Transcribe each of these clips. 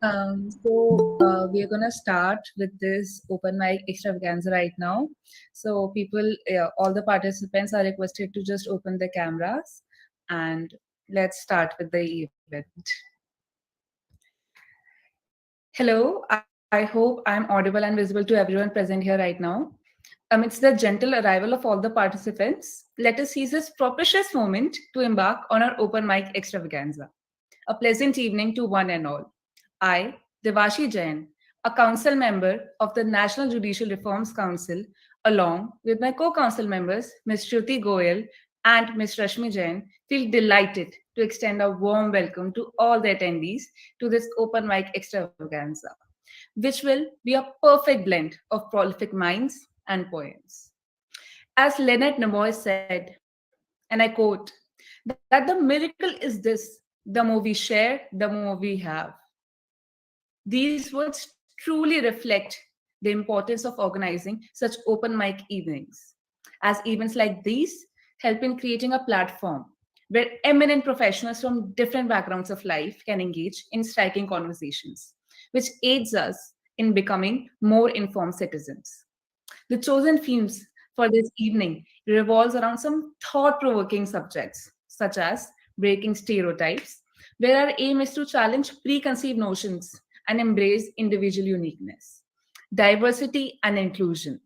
We are gonna start with this open mic extravaganza right now. So people, all the participants are requested to just open the cameras, and let's start with the event. Hello, I hope I'm audible and visible to everyone present here right now. Amidst the gentle arrival of all the participants, let us seize this propitious moment to embark on our open mic extravaganza. A pleasant evening to one and all. I, Devashi Jain, a council member of the National Judicial Reforms Council, along with my co-council members, Ms. Shruti Goyal and Ms. Rashmi Jain, feel delighted to extend a warm welcome to all the attendees to this open mic extravaganza, which will be a perfect blend of prolific minds and poems. As Leonard Nimoy said, and I quote, that the miracle is this: the more we share, the more we have. These words truly reflect the importance of organizing such open mic evenings, as events like these help in creating a platform where eminent professionals from different backgrounds of life can engage in striking conversations, which aids us in becoming more informed citizens. The chosen themes for this evening revolves around some thought-provoking subjects, such as breaking stereotypes, where our aim is to challenge preconceived notions and embrace individual uniqueness, diversity and inclusion,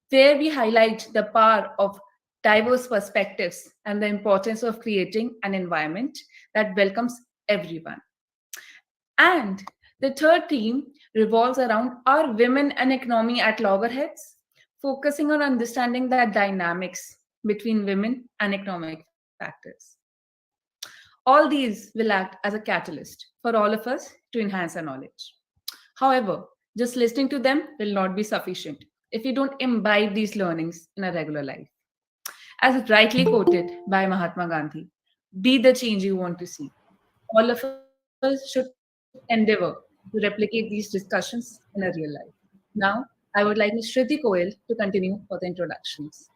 where we highlight the power of diverse perspectives and the importance of creating an environment that welcomes everyone. And the third theme revolves around our women and economy at loggerheads, focusing on understanding the dynamics between women and economic factors. All these will act as a catalyst for all of us to enhance our knowledge. However, just listening to them will not be sufficient if we don't imbibe these learnings in our regular life. As rightly quoted by Mahatma Gandhi, be the change you want to see. All of us should endeavor to replicate these discussions in a real life. Now, I would like Ms. Shruti Koel to continue for the introductions.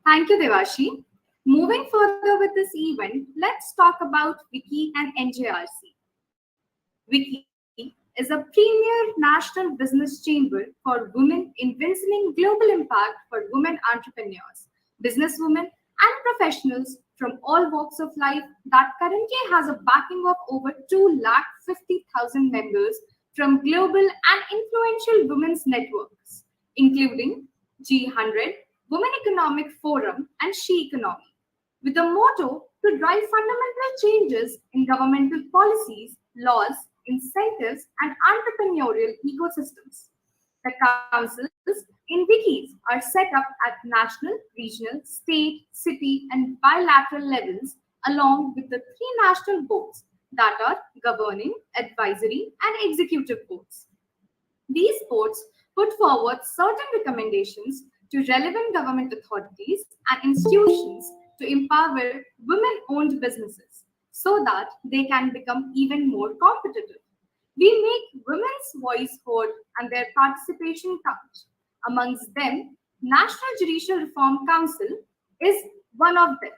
Thank you, Devashi. Moving further with this event, let's talk about WICCI and NJRC. WICCI is a premier national business chamber for women in witnessing global impact for women entrepreneurs, businesswomen, and professionals from all walks of life that currently has a backing of over 250,000 members from global and influential women's networks, including G100, Women Economic Forum, and She Economy, with a motto to drive fundamental changes in governmental policies, laws, incentives, and entrepreneurial ecosystems. The councils in wikis are set up at national, regional, state, city, and bilateral levels, along with the three national boards that are governing, advisory, and executive boards. These boards put forward certain recommendations to relevant government authorities and institutions to empower women owned businesses so that they can become even more competitive. We make women's voice heard and their participation count. Amongst them, National Judicial Reform Council is one of them.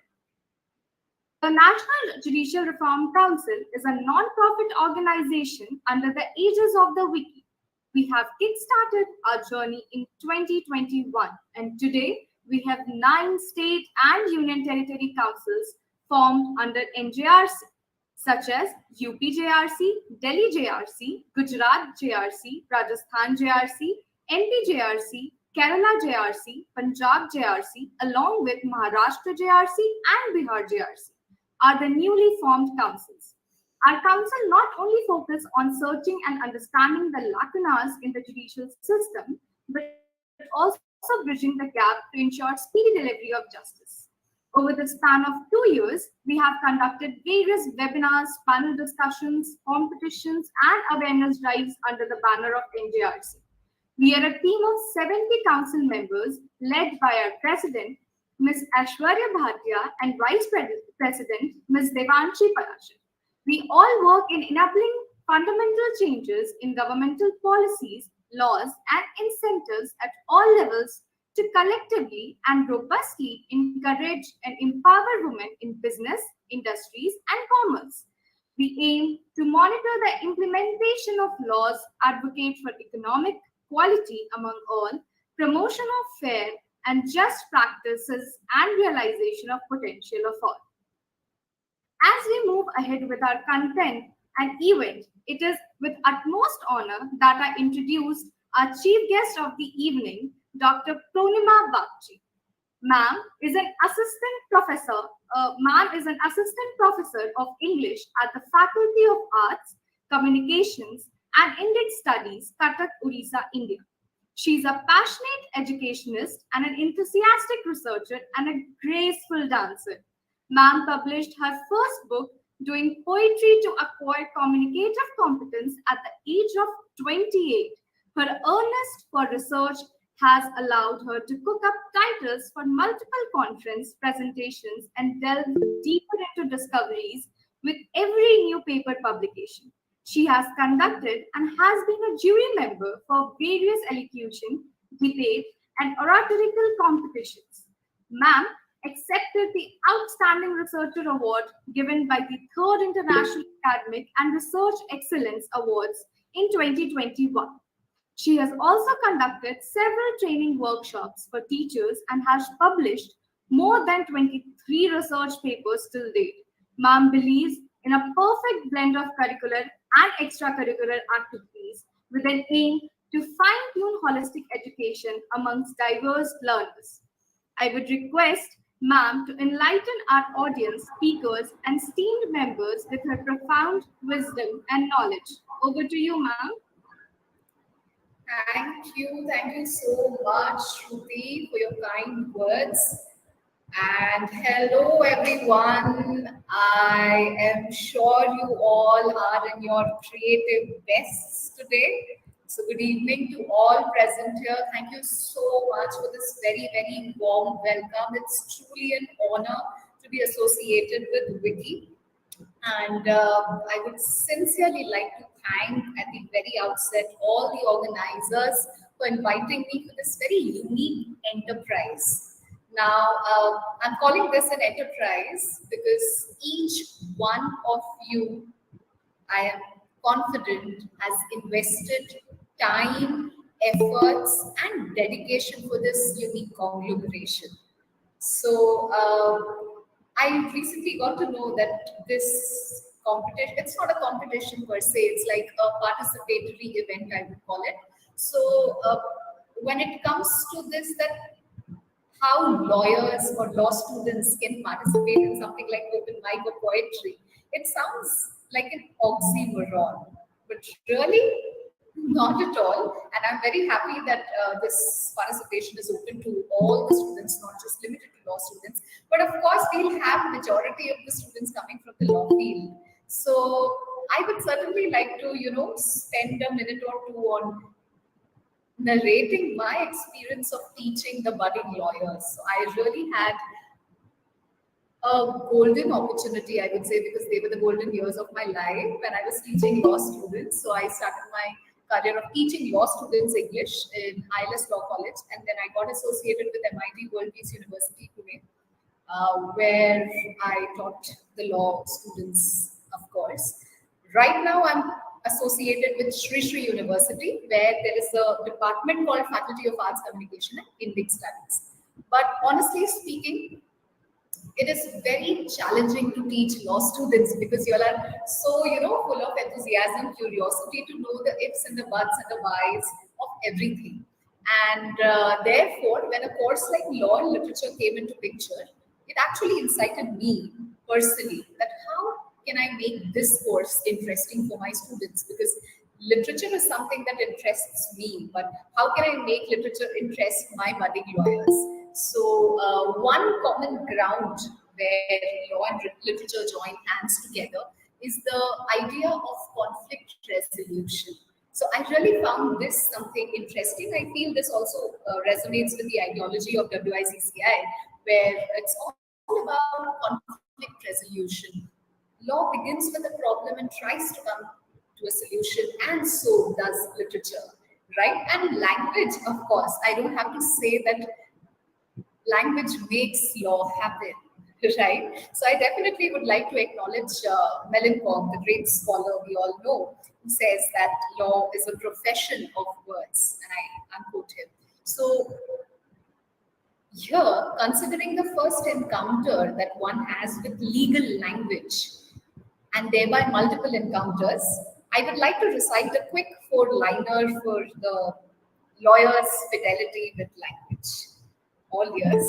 The National Judicial Reform Council is a non-profit organization under the aegis of the WICCI. We have kickstarted our journey in 2021, and today we have 9 state and union territory councils formed under NJRC, such as UP JRC, Delhi JRC, Gujarat JRC, Rajasthan JRC, MP JRC, Kerala JRC, Punjab JRC, along with Maharashtra JRC and Bihar JRC, are the newly formed councils. Our council not only focus on searching and understanding the lacunas in the judicial system, but also bridging the gap to ensure speedy delivery of justice. Over the span of 2 years, we have conducted various webinars, panel discussions, competitions, and awareness drives under the banner of NJRC. We are a team of 70 council members led by our president, Ms. Aishwarya Bhatia, and vice president, Ms. Devanshi Parashar. We all work in enabling fundamental changes in governmental policies, laws, and incentives at all levels to collectively and robustly encourage and empower women in business, industries, and commerce. We aim to monitor the implementation of laws, advocate for economic equality among all, promotion of fair and just practices, and realization of potential of all. As we move ahead with our content and event, it is with utmost honor that I introduce our chief guest of the evening, Dr. Pronema Bagchi. Ma'am is an assistant professor. Ma'am is an assistant professor of English at the Faculty of Arts, Communications, and Indic Studies, Cuttack, Odisha, India. She is a passionate educationist and an enthusiastic researcher and a graceful dancer. Ma'am published her first book, Doing Poetry to Acquire Communicative Competence, at the age of 28. Her earnest for research has allowed her to cook up titles for multiple conference presentations and delve deeper into discoveries with every new paper publication. She has conducted and has been a jury member for various elocution, debate, and oratorical competitions. Ma'am accepted the Outstanding Researcher Award given by the Third International Academic and Research Excellence Awards in 2021. She has also conducted several training workshops for teachers and has published more than 23 research papers till date. Ma'am believes in a perfect blend of curricular and extracurricular activities with an aim to fine-tune holistic education amongst diverse learners. I would request Ma'am to enlighten our audience, speakers, and esteemed members with her profound wisdom and knowledge. Over to you, Ma'am. Thank you so much, Shruti, for your kind words. And hello, everyone. I am sure you all are in your creative bests today. So, good evening to all present here. Thank you so much for this very, very warm welcome. It's truly an honor to be associated with WICCI. And I would sincerely like to thank at the very outset all the organizers for inviting me for this very unique enterprise. Now, I'm calling this an enterprise because each one of you, I am confident, has invested time, efforts, and dedication for this unique conglomeration. So, I recently got to know that this competition, it's not a competition per se, it's like a participatory event, I would call it. So, when it comes to this, that how lawyers or law students can participate in something like open mic or poetry, it sounds like an oxymoron, but really not at all. And I'm very happy that this participation is open to all the students, not just limited to law students. But of course, we'll have majority of the students coming from the law field. So I would certainly like to, spend a minute or two on narrating my experience of teaching the budding lawyers. So I really had a golden opportunity, I would say, because they were the golden years of my life when I was teaching law students. So I started my career of teaching law students English in ILS Law College, and then I got associated with MIT World Peace University, Pune, where I taught the law students, of course. Right now, I'm associated with Sri Sri University, where there is a department called Faculty of Arts, Communication, and Indic Studies. But honestly speaking, it is very challenging to teach law students because you all are so, full of enthusiasm, curiosity to know the ifs and the buts and the whys of everything. And therefore, when a course like law and literature came into picture, it actually incited me personally that how can I make this course interesting for my students? Because literature is something that interests me, but how can I make literature interest my budding lawyers? So one common ground where law and literature join hands together is the idea of conflict resolution. So I really found this something interesting. I feel this also resonates with the ideology of WICCI, where it's all about conflict resolution. Law begins with a problem and tries to come to a solution, and so does literature, right? And language, of course. I don't have to say that language makes law happen, right? So I definitely would like to acknowledge Mellencamp, the great scholar we all know, who says that law is a profession of words, and I unquote him. So here, considering the first encounter that one has with legal language, and thereby multiple encounters, I would like to recite a quick four-liner for the lawyer's fidelity with language. All ears.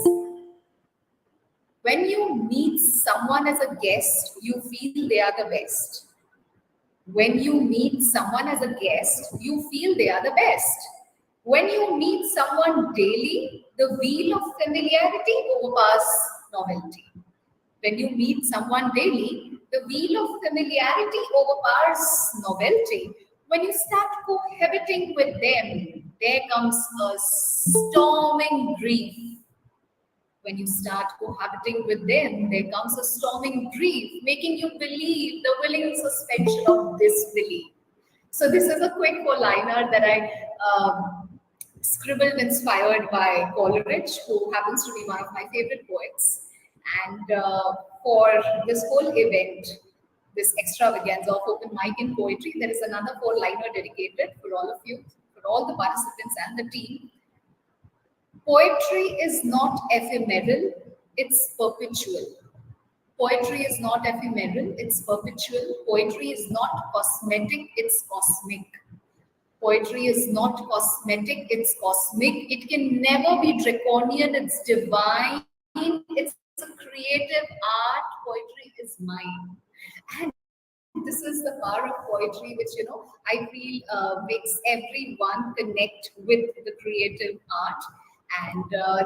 When you meet someone as a guest, you feel they are the best. When you meet someone as a guest, you feel they are the best. When you meet someone daily, the wheel of familiarity overpasses novelty. When you meet someone daily, the wheel of familiarity overpowers novelty. When you start cohabiting with them, there comes a storming grief. When you start cohabiting with them, there comes a storming grief, making you believe the willing suspension of disbelief. So this is a quick four-liner that I scribbled inspired by Coleridge, who happens to be one of my favorite poets. And for this whole event, this extravaganza of open mic in poetry, there is another four-liner dedicated for all of you, for all the participants and the team. Poetry is not ephemeral, it's perpetual. Poetry is not ephemeral, it's perpetual. Poetry is not cosmetic, it's cosmic. Poetry is not cosmetic, it's cosmic. It can never be draconian, it's divine. It's a creative art. Poetry is mine. And this is the power of poetry, which, I feel makes everyone connect with the creative art. And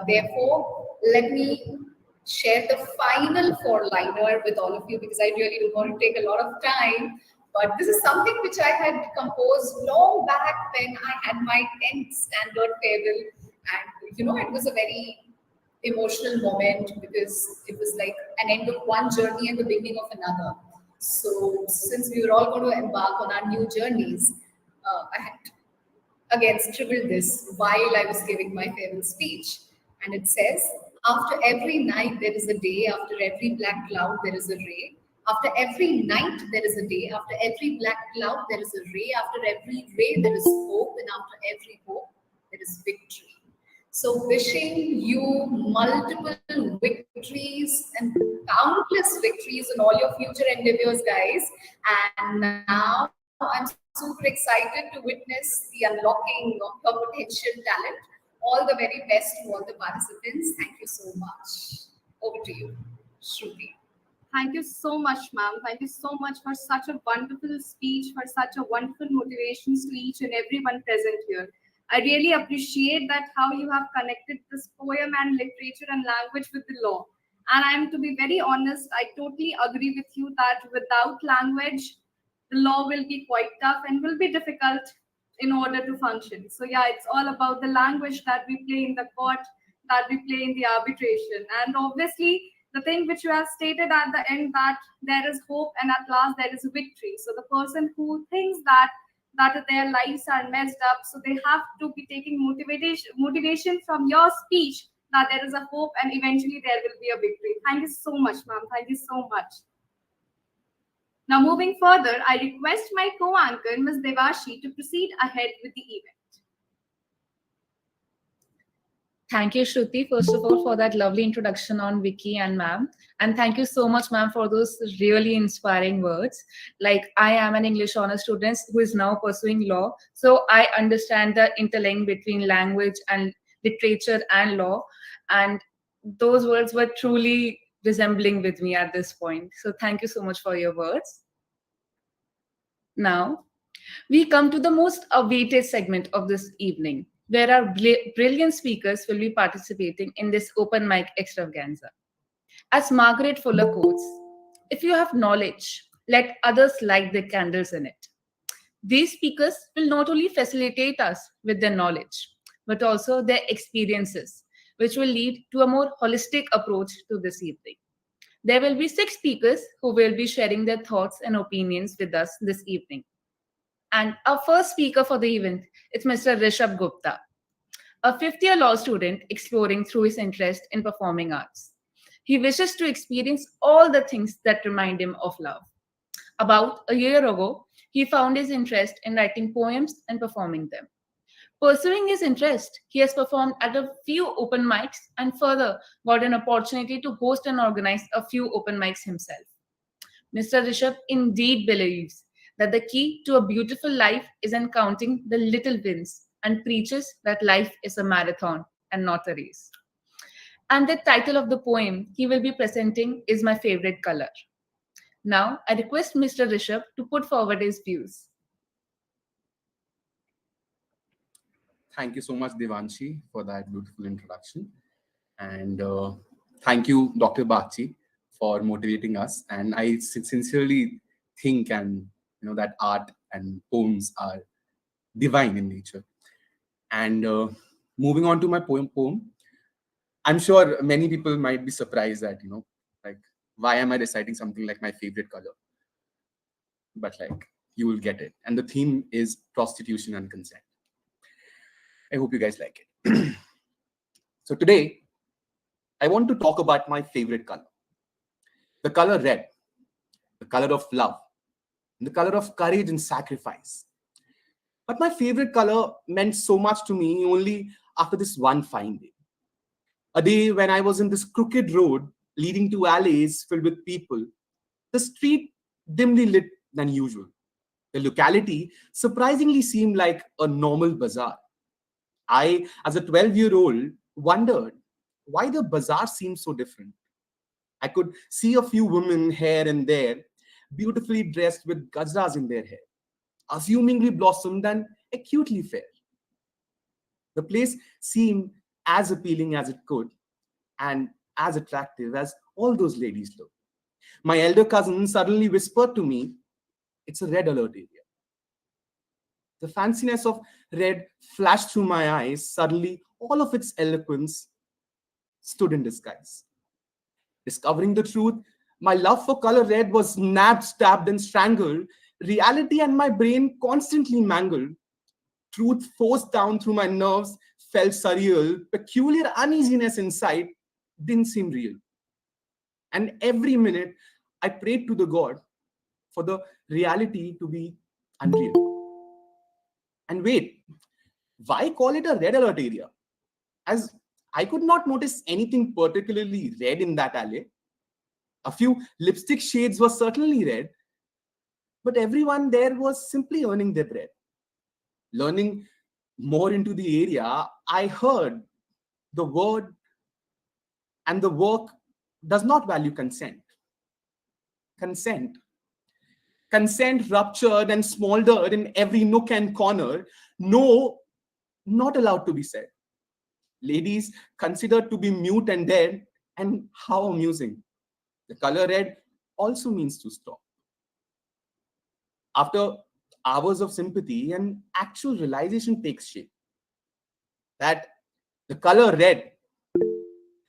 therefore, let me share the final four-liner with all of you, because I really don't want to take a lot of time. But this is something which I had composed long back when I had my 10th standard farewell. And, it was a very emotional moment, because it was like an end of one journey and the beginning of another. So since we were all going to embark on our new journeys, I had again scribbled this while I was giving my farewell speech. And it says, after every night there is a day, after every black cloud there is a ray. After every night there is a day, after every black cloud there is a ray, after every ray there is hope, and after every hope there is victory. So wishing you multiple victories and countless victories in all your future endeavors, guys. And now I'm super excited to witness the unlocking of your potential talent. All the very best to all the participants. Thank you so much. Over to you, Shruti. Thank you so much, ma'am. Thank you so much for such a wonderful speech, for such a wonderful motivation to each and everyone present here. I really appreciate that how you have connected this poem and literature and language with the law. And I'm, to be very honest, I totally agree with you that without language, the law will be quite tough and will be difficult in order to function. So yeah, it's all about the language that we play in the court, that we play in the arbitration. And obviously, the thing which you have stated at the end, that there is hope and at last there is a victory. So the person who thinks that their lives are messed up, so they have to be taking motivation from your speech, that there is a hope and eventually there will be a victory. Thank you so much, ma'am. Thank you so much. Now, moving further, I request my co-anchor, Ms. Devashi, to proceed ahead with the event. Thank you, Shruti, first of all, for that lovely introduction on WICCI and ma'am. And thank you so much, ma'am, for those really inspiring words. Like, I am an English honor student who is now pursuing law. So I understand the interlink between language and literature and law. And those words were truly resembling with me at this point. So thank you so much for your words. Now, we come to the most awaited segment of this evening, where our brilliant speakers will be participating in this open mic extravaganza. As Margaret Fuller quotes, if you have knowledge, let others light their candles in it. These speakers will not only facilitate us with their knowledge, but also their experiences, which will lead to a more holistic approach to this evening. There will be 6 speakers who will be sharing their thoughts and opinions with us this evening. And our first speaker for the event is Mr. Rishabh Gupta, a fifth-year law student exploring through his interest in performing arts. He wishes to experience all the things that remind him of love. About a year ago, he found his interest in writing poems and performing them. Pursuing his interest, he has performed at a few open mics and further got an opportunity to host and organize a few open mics himself. Mr. Rishabh indeed believes that the key to a beautiful life is in counting the little wins and preaches that life is a marathon and not a race. And the title of the poem he will be presenting is My Favorite Color. Now, I request Mr. Rishabh to put forward his views. Thank you so much, Devanshi, for that beautiful introduction. And thank you, Dr. Bagchi, for motivating us. And I sincerely think that art and poems are divine in nature. And moving on to my poem, I'm sure many people might be surprised that, like, why am I reciting something like my favorite color? But like, you will get it. And the theme is prostitution and consent. I hope you guys like it. So today, I want to talk about my favorite color. The color red, the color of love, and the color of courage and sacrifice. But my favorite color meant so much to me only after this one fine day. A day when I was in this crooked road leading to alleys filled with people, the street dimly lit than usual. The locality surprisingly seemed like a normal bazaar. I, as a 12-year-old, wondered why the bazaar seemed so different. I could see a few women here and there, beautifully dressed with gajras in their hair, assumingly blossomed and acutely fair. The place seemed as appealing as it could and as attractive as all those ladies looked. My elder cousin suddenly whispered to me, "It's a red alert area." The fanciness of red flashed through my eyes. Suddenly, all of its eloquence stood in disguise. Discovering the truth, my love for color red was nabbed, stabbed, and strangled. Reality and my brain constantly mangled. Truth forced down through my nerves felt surreal. Peculiar uneasiness inside didn't seem real. And every minute, I prayed to the God for the reality to be unreal. And wait, why call it a red alert area? As I could not notice anything particularly red in that alley. A few lipstick shades were certainly red, but everyone there was simply earning their bread. Learning more into the area, I heard the word and the work does not value consent. Consent. Consent ruptured and smoldered in every nook and corner. No, not allowed to be said. Ladies considered to be mute and dead, and how amusing. The color red also means to stop. After hours of sympathy, an actual realization takes shape that the color red,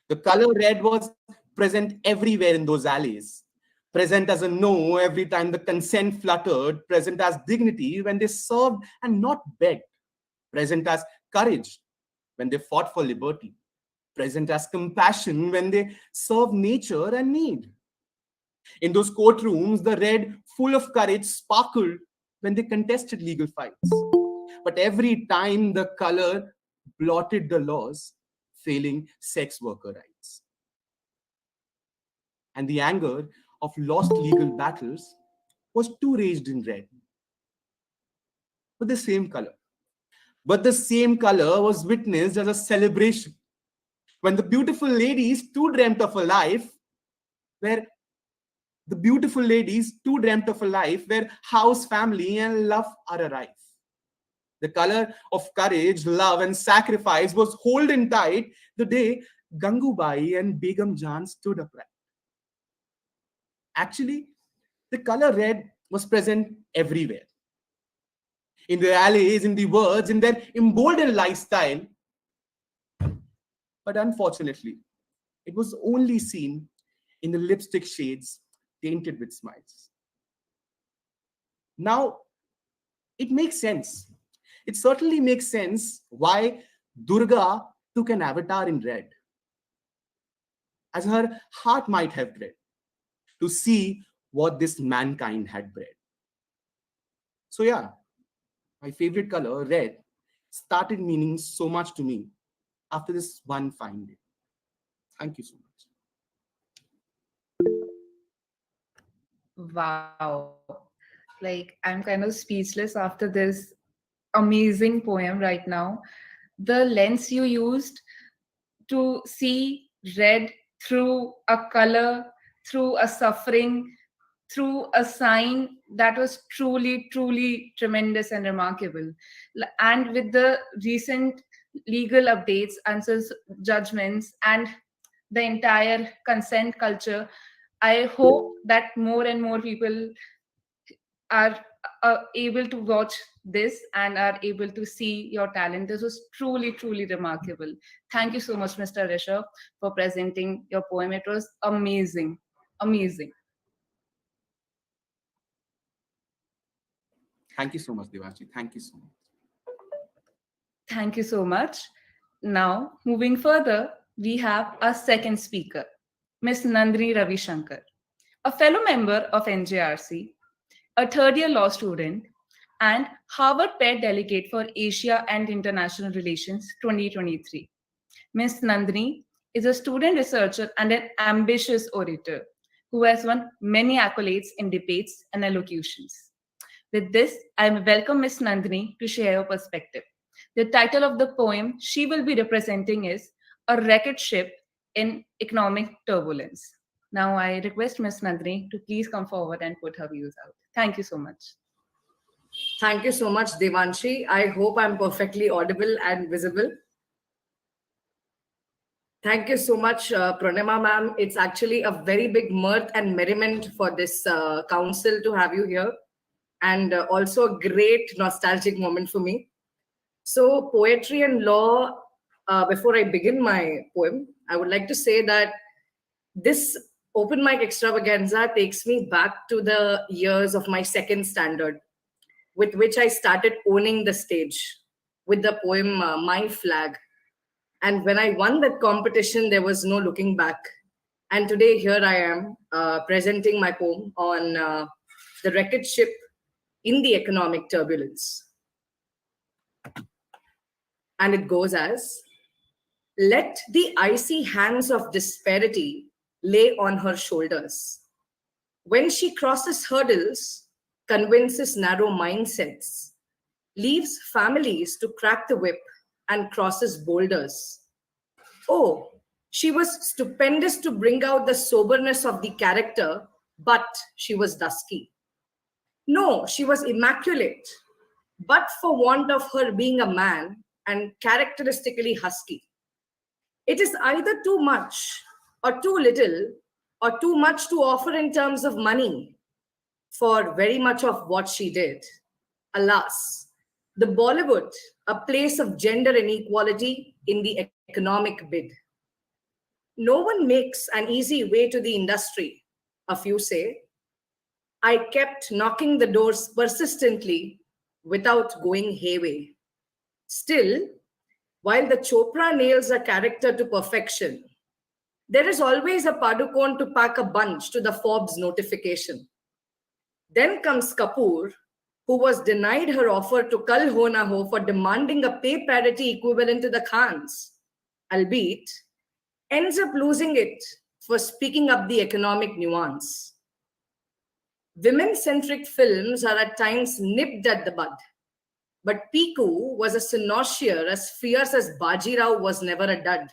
the color red was present everywhere in those alleys. Present as a no every time the consent fluttered, present as dignity when they served and not begged, present as courage when they fought for liberty, present as compassion when they served nature and need. In those courtrooms, the red, full of courage, sparkled when they contested legal fights. But every time the color blotted the laws, failing sex worker rights. And the anger of lost legal battles was too raged in red. But the same color. But the same color was witnessed as a celebration. When the beautiful ladies too dreamt of a life where house, family, and love are arrived. The color of courage, love, and sacrifice was holding tight the day Gangubai and Begum Jan stood upright. Actually, the color red was present everywhere. In the alleys, in the words, in their emboldened lifestyle. But unfortunately, it was only seen in the lipstick shades tainted with smiles. Now, it makes sense. It certainly makes sense why Durga took an avatar in red. as her heart might have bred, to see what this mankind had bred. So yeah, my favorite color, red, started meaning so much to me after this one fine day. Thank you so much. Wow. Like, I'm kind of speechless after this amazing poem right now. The lens you used to see red through a color, through a suffering, through a sign, that was truly, truly tremendous and remarkable. And with the recent legal updates, answers, judgments, and the entire consent culture, I hope that more and more people are able to watch this and are able to see your talent. This was truly, truly remarkable. Thank you so much, Mr. Rishabh, for presenting your poem. It was amazing. Amazing. Thank you so much, Devanshi. Thank you so much. Thank you so much. Now, moving further, we have our second speaker, Ms. Nandini Ravi Shankar, a fellow member of NJRC, a third year law student, and Harvard Pair Delegate for Asia and International Relations 2023. Ms. Nandini is a student researcher and an ambitious orator who has won many accolades in debates and elocutions. With this, I welcome Ms. Nandini to share her perspective. The title of the poem she will be representing is A Wrecked Ship in Economic Turbulence. Now I request Ms. Nandini to please come forward and put her views out. Thank you so much. Thank you so much, Devanshi. I hope I'm perfectly audible and visible. Thank you so much, Pronema ma'am. It's actually a very big mirth and merriment for this council to have you here, and also a great nostalgic moment for me. So, poetry and law, before I begin my poem, I would like to say that this Open Mic Extravaganza takes me back to the years of my second standard, with which I started owning the stage with the poem My Flag. And when I won that competition, there was no looking back. And today, here I am presenting my poem on the wrecked ship in the economic turbulence. And it goes as, let the icy hands of disparity lay on her shoulders. When she crosses hurdles, convinces narrow mindsets, leaves families to crack the whip, and crosses boulders. Oh, she was stupendous to bring out the soberness of the character, but she was dusky. No, she was immaculate, but for want of her being a man and characteristically husky. It is either too much or too little or too much to offer in terms of money for very much of what she did. Alas, the Bollywood, a place of gender inequality in the economic bid. No one makes an easy way to the industry, a few say. I kept knocking the doors persistently without going hayway. Still, while the Chopra nails a character to perfection, there is always a Padukone to pack a bunch to the Forbes notification. Then comes Kapoor, who was denied her offer to Kal Ho Na Ho for demanding a pay parity equivalent to the Khans, albeit ends up losing it for speaking up the economic nuance. Women-centric films are at times nipped at the bud, but Piku was a cynosure as fierce as Bajirao was never a dud.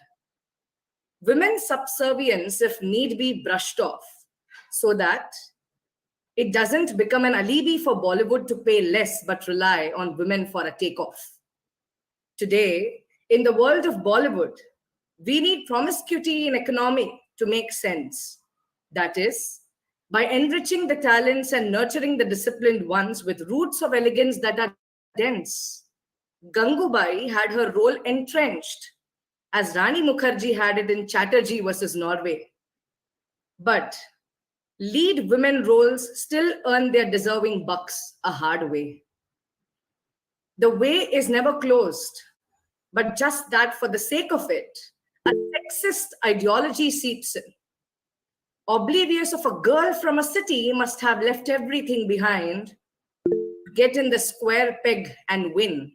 Women's subservience, if need be, brushed off, so that it doesn't become an alibi for Bollywood to pay less but rely on women for a takeoff. Today, in the world of Bollywood, we need promiscuity in economy to make sense. That is, by enriching the talents and nurturing the disciplined ones with roots of elegance that are dense. Gangubai had her role entrenched, as Rani Mukherjee had it in Chatterjee versus Norway. But lead women roles still earn their deserving bucks a hard way. The way is never closed, but just that for the sake of it, a sexist ideology seeps in. Oblivious of a girl from a city must have left everything behind, get in the square peg and win.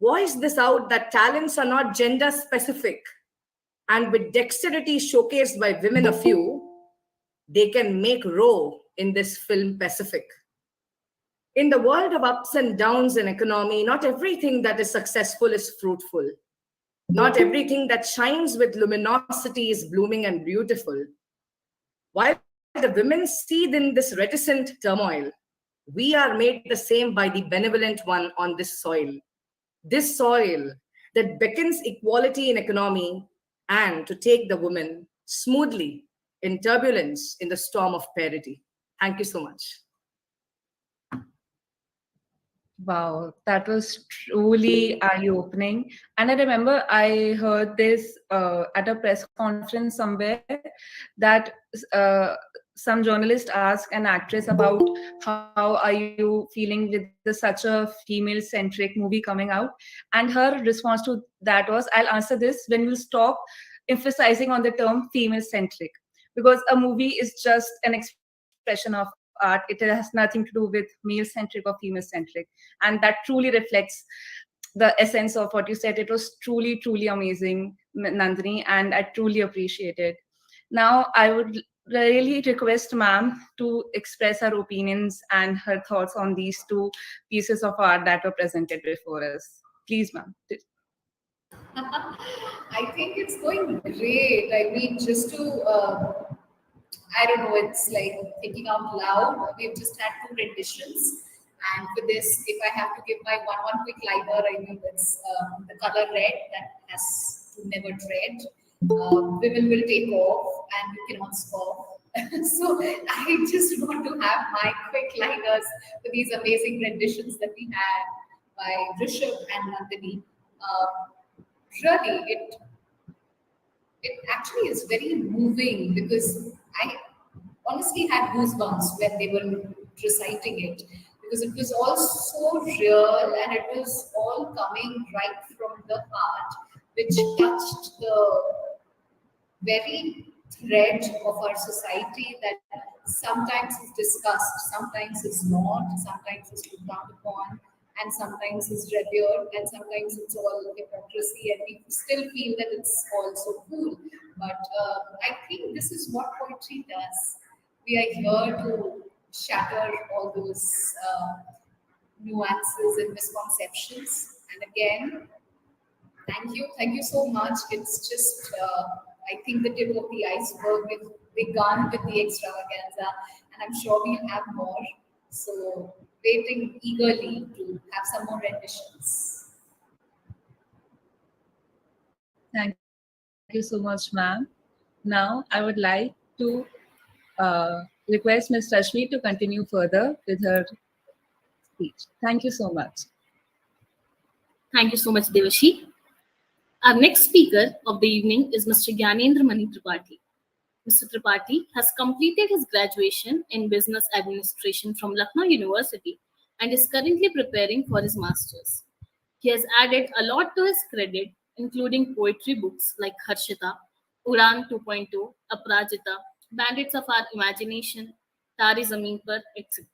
Voice this out that talents are not gender specific, and with dexterity showcased by women a few, they can make row in this film Pacific. In the world of ups and downs in economy, not everything that is successful is fruitful. Not everything that shines with luminosity is blooming and beautiful. While the women seethe in this reticent turmoil, we are made the same by the benevolent one on this soil that beckons equality in economy and to take the woman smoothly in turbulence in the storm of parity. Thank you so much. Wow, that was truly eye-opening. And I remember I heard this at a press conference somewhere that some journalist asked an actress about how are you feeling with such a female-centric movie coming out, and her response to that was, "I'll answer this when we'll stop emphasizing on the term female-centric, because a movie is just an expression of art. It has nothing to do with male-centric or female-centric, and that truly reflects the essence of what you said. It was truly, truly amazing, Nandini, and I truly appreciate it. Now, I would really request ma'am to express her opinions and her thoughts on these two pieces of art that were presented before us. Please, ma'am. I think it's going great. I mean, just to, I don't know, it's like thinking out loud. We've just had 2 renditions. And for this, if I have to give my one quick liner, I mean, it's the color red that has to never tread. Women will take off and you cannot scoff. So I just want to have my quick liners for these amazing renditions that we had by Rishabh and Nandini. Really, it actually is very moving because I honestly had goosebumps when they were reciting it, because it was all so real and it was all coming right from the heart, which touched the very thread of our society that sometimes is discussed, sometimes is not, sometimes is looked down upon, and sometimes is revered, and sometimes it's all hypocrisy, and we still feel that it's all so cool. But I think this is what poetry does. We are here to shatter all those nuances and misconceptions. And again, thank you so much. It's just, I think, the tip of the iceberg. We've begun with the extravaganza, and I'm sure we'll have more. So, waiting eagerly to have some more renditions. Thank you so much, ma'am. Now, I would like to request Ms. Rashmi to continue further with her speech. Thank you so much. Thank you so much, Devashi. Our next speaker of the evening is Mr. Gyanendra Mani Tripathi. Mr. Tripathi has completed his graduation in Business Administration from Lucknow University and is currently preparing for his master's. He has added a lot to his credit, including poetry books like Harshita, Udan 2.0, Aprajita, Bandits of Our Imagination, Tari Zameen Par, etc.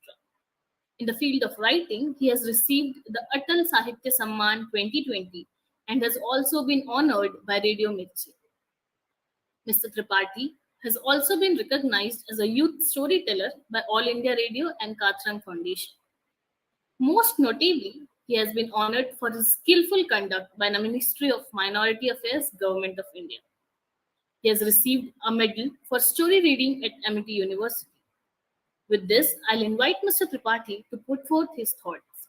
In the field of writing, he has received the Atal Sahitya Samman 2020 and has also been honored by Radio Mirchi. Mr. Tripathi has also been recognized as a youth storyteller by All India Radio and Kathrang Foundation. Most notably, he has been honored for his skillful conduct by the Ministry of Minority Affairs, Government of India. He has received a medal for story reading at Amity University. With this, I'll invite Mr. Tripathi to put forth his thoughts.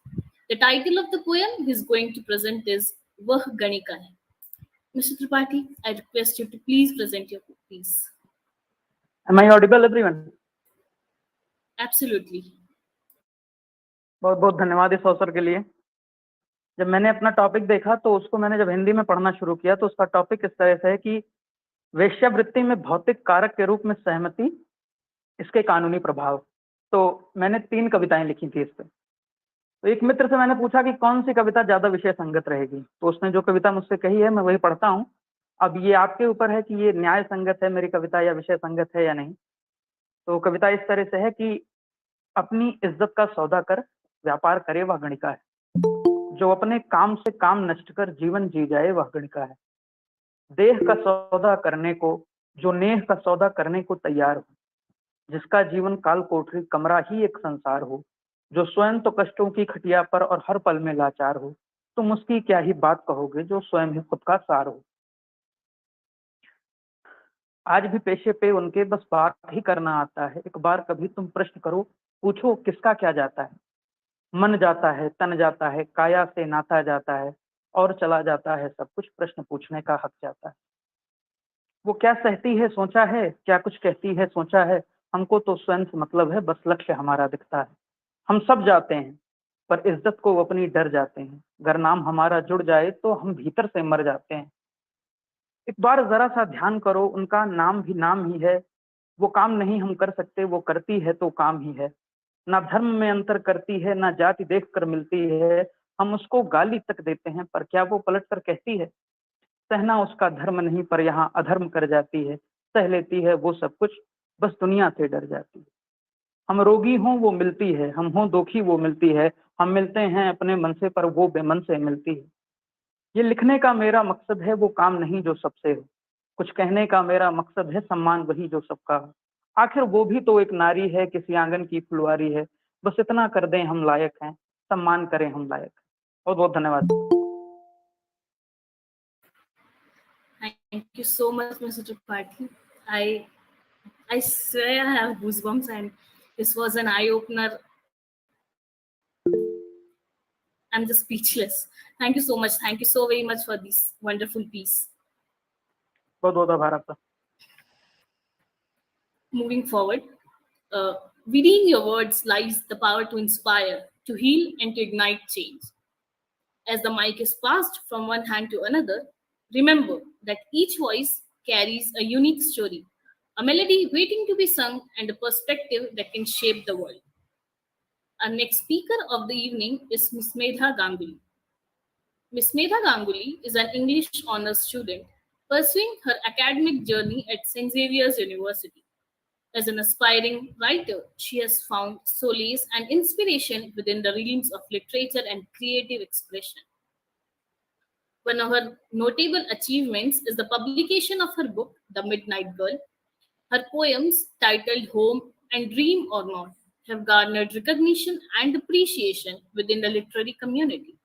The title of the poem he is going to present is Vah Ganika Hai. Mr. Tripathi, I request you to please present your piece. Am I audible, everyone? Absolutely. बहुत बहुत धन्यवाद इस अवसर के लिए। जब मैंने अपना टॉपिक देखा तो उसको मैंने जब हिंदी में पढ़ना शुरू किया तो उसका टॉपिक इस तरह से है कि वेश्यावृत्ति में भौतिक कारक के रूप में सहमति, इसके कानूनी प्रभाव। तो मैंने 3 कविताएं लिखी थी इस पे। तो एक मित्र से मैंने पूछा कि कौन सी कविता ज्यादा विषय संगत रहेगी, तो उसने जो कविता मुझसे कही है मैं वही पढ़ता हूँ अब ये आपके ऊपर है कि ये न्याय संगत है मेरी कविता या विषय संगत है या नहीं। तो कविता इस तरह से है कि अपनी इज्जत का सौदा कर व्यापार करे वह गणिका है, जो अपने काम से काम नष्ट कर जीवन जी जाए वह गणिका है। देह का सौदा करने को, जो नेह का सौदा करने को तैयार हो, जिसका जीवन काल कोठरी कमरा ही एक संसार हो, जो स्वयं तो कष्टों की खटिया पर और हर पल में लाचार हो, तुम उसकी क्या ही बात कहोगे जो स्वयं ही खुद का सार हो। आज भी पेशे पे उनके बस बात ही करना आता है, एक बार कभी तुम प्रश्न करो, पूछो किसका क्या जाता है। मन जाता है, तन जाता है, काया से नाता जाता है, और चला जाता है सब कुछ, प्रश्न पूछने का हक जाता है। वो क्या सहती है सोचा है, क्या कुछ कहती है सोचा है, हमको तो स्वयं से मतलब है, बस लक्ष्य हमारा दिखता है। हम सब जाते हैं पर इज्जत को अपनी डर जाते हैं, अगर नाम हमारा जुड़ जाए तो हम भीतर से मर जाते हैं। एक बार जरा सा ध्यान करो, उनका नाम भी नाम ही है, वो काम नहीं हम कर सकते, वो करती है तो काम ही है। ना धर्म में अंतर करती है, ना जाति देख कर मिलती है, हम उसको गाली तक देते हैं पर क्या वो पलट कर कहती है। सहना उसका धर्म नहीं पर यहाँ अधर्म कर जाती है, सह लेती है वो सब कुछ, बस दुनिया से डर जाती है। हम रोगी हों वो मिलती है, हम हों दुखी वो मिलती है, हम मिलते हैं अपने मन से पर वो बेमन से मिलती है। ये लिखने का मेरा मकसद है वो काम नहीं जो सबसे हो, कुछ कहने का मेरा मकसद है सम्मान वही जो सबका हो। आखिर वो भी तो एक नारी है, किसी आंगन की फुलवारी है, बस इतना कर दें हम लायक हैं, सम्मान करें हम लायक। बहुत बहुत धन्यवाद। Thank you so much, Mr. Tripathi. I swear I have goosebumps, and this was an eye opener. I'm just speechless. Thank you so much. Thank you so very much for this wonderful piece. बहुत बहुत आभार आपका। Moving forward, uh, within your words lies the power to inspire, to heal, and to ignite change. As the mic is passed from one hand to another, remember that each voice carries a unique story, a melody waiting to be sung, and a perspective that can shape the world. Our next speaker of the evening is Ms. Medha Ganguly. Ms. Medha Ganguly is an English honors student pursuing her academic journey at St. Xavier's University. As an aspiring writer, she has found solace and inspiration within the realms of literature and creative expression. One of her notable achievements is the publication of her book, The Midnight Girl. Her poems, titled Home and Dream or Not, have garnered recognition and appreciation within the literary community.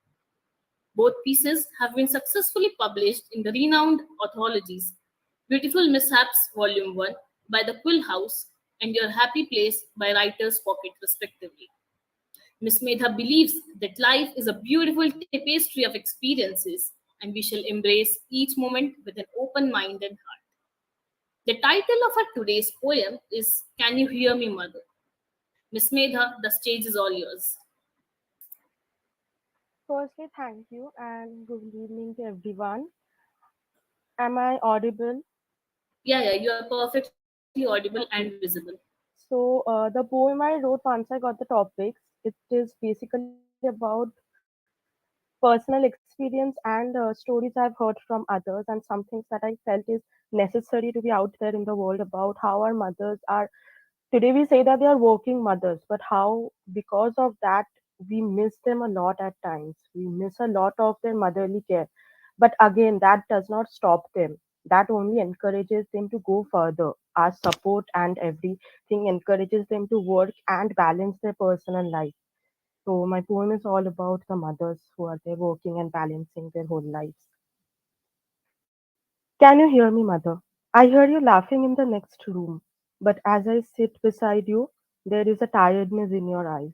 Both pieces have been successfully published in the renowned anthologies Beautiful Mishaps Volume 1 by the Quill House and Your Happy Place by Writer's Pocket, respectively. Miss Medha believes that life is a beautiful tapestry of experiences and we shall embrace each moment with an open mind and heart. The title of our today's poem is Can You Hear Me, Mother? Miss Medha, the stage is all yours. Firstly, thank you and good evening to everyone. Am I audible? Yeah, you are perfectly audible and visible. So, the poem I wrote once I got the topics, it is basically about personal experience and stories I've heard from others, and some things that I felt is necessary to be out there in the world about how our mothers are. Today, we say that they are working mothers, but how, because of that, we miss them a lot at times. We miss a lot of their motherly care. But again, that does not stop them. That only encourages them to go further. Our support and everything encourages them to work and balance their personal life. So, my poem is all about the mothers who are there working and balancing their whole lives. Can you hear me, mother? I hear you laughing in the next room, but as I sit beside you, there is a tiredness in your eyes.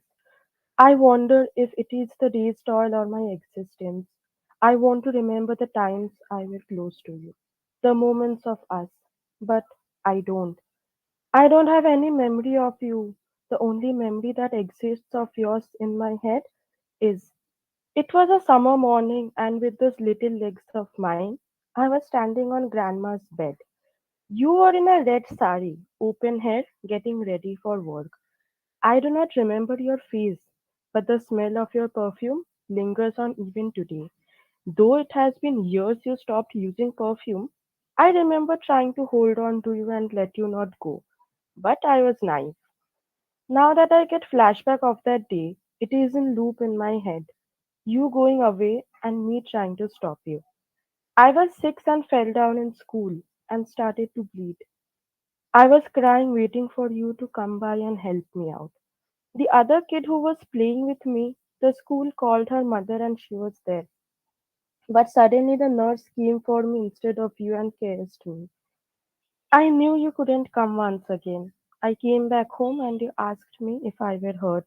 I wonder if it is the day's toil or my existence. I want to remember the times I were close to you, the moments of us, but I don't. I don't have any memory of you. The only memory that exists of yours in my head is it was a summer morning, and with those little legs of mine, I was standing on Grandma's bed. You were in a red sari, open hair, getting ready for work. I do not remember your face, but the smell of your perfume lingers on even today. Though it has been years you stopped using perfume, I remember trying to hold on to you and let you not go, but I was naive. Now that I get flashback of that day, it is in loop in my head. You going away and me trying to stop you. I was 6 and fell down in school and started to bleed. I was crying waiting for you to come by and help me out. The other kid who was playing with me, the school called her mother and she was there. But suddenly the nurse came for me instead of you and caressed me. I knew you couldn't come once again. I came back home and you asked me if I were hurt.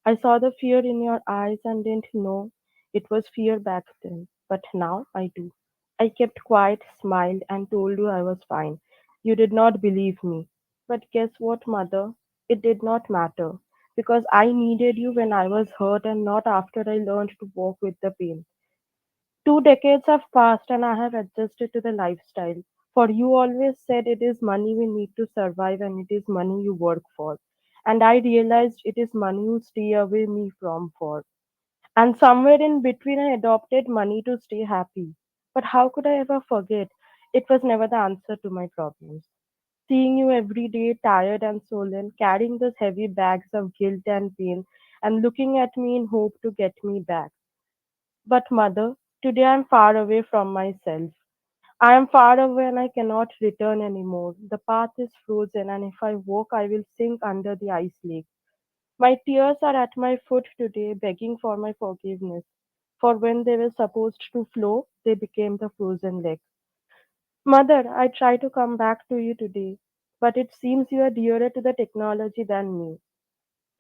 I saw the fear in your eyes and didn't know it was fear back then, but now I do. I kept quiet, smiled, and told you I was fine. You did not believe me. But guess what, mother? It did not matter because I needed you when I was hurt and not after I learned to walk with the pain. 2 decades have passed and I have adjusted to the lifestyle. For you always said it is money we need to survive and it is money you work for. And I realized it is money you stay away me from for. And somewhere in between I adopted money to stay happy. But how could I ever forget? It was never the answer to my problems. Seeing you every day, tired and sullen, carrying those heavy bags of guilt and pain, and looking at me in hope to get me back. But, mother, today I am far away from myself. I am far away and I cannot return anymore. The path is frozen, and if I walk, I will sink under the ice lake. My tears are at my foot today, begging for my forgiveness. For when they were supposed to flow, they became the frozen lake. Mother, I try to come back to you today, but it seems you are dearer to the technology than me.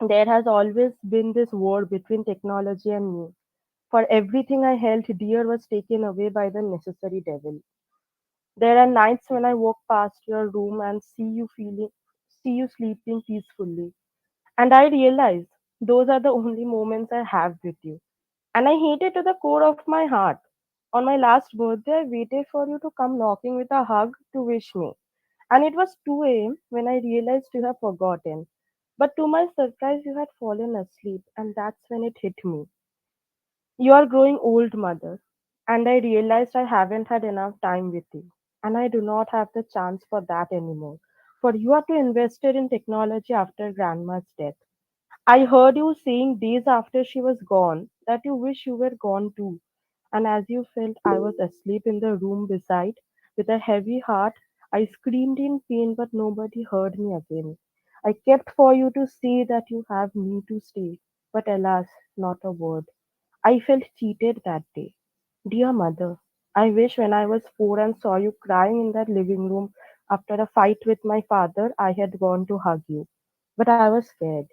There has always been this war between technology and me. For everything I held dear was taken away by the necessary devil. There are nights when I walk past your room and see you sleeping peacefully. And I realize those are the only moments I have with you. And I hate it to the core of my heart. On my last birthday, I waited for you to come knocking with a hug to wish me. And it was 2 a.m. when I realized you have forgotten. But to my surprise, you had fallen asleep, and that's when it hit me. You are growing old, mother, and I realized I haven't had enough time with you, and I do not have the chance for that anymore. For you are to invest in technology after grandma's death. I heard you saying days after she was gone that you wish you were gone too. And as you felt I was asleep in the room beside, with a heavy heart, I screamed in pain, but nobody heard me again. I kept for you to say that you have me to stay, but alas, not a word. I felt cheated that day. Dear mother, I wish when I was 4 and saw you crying in that living room after a fight with my father, I had gone to hug you. But I was scared.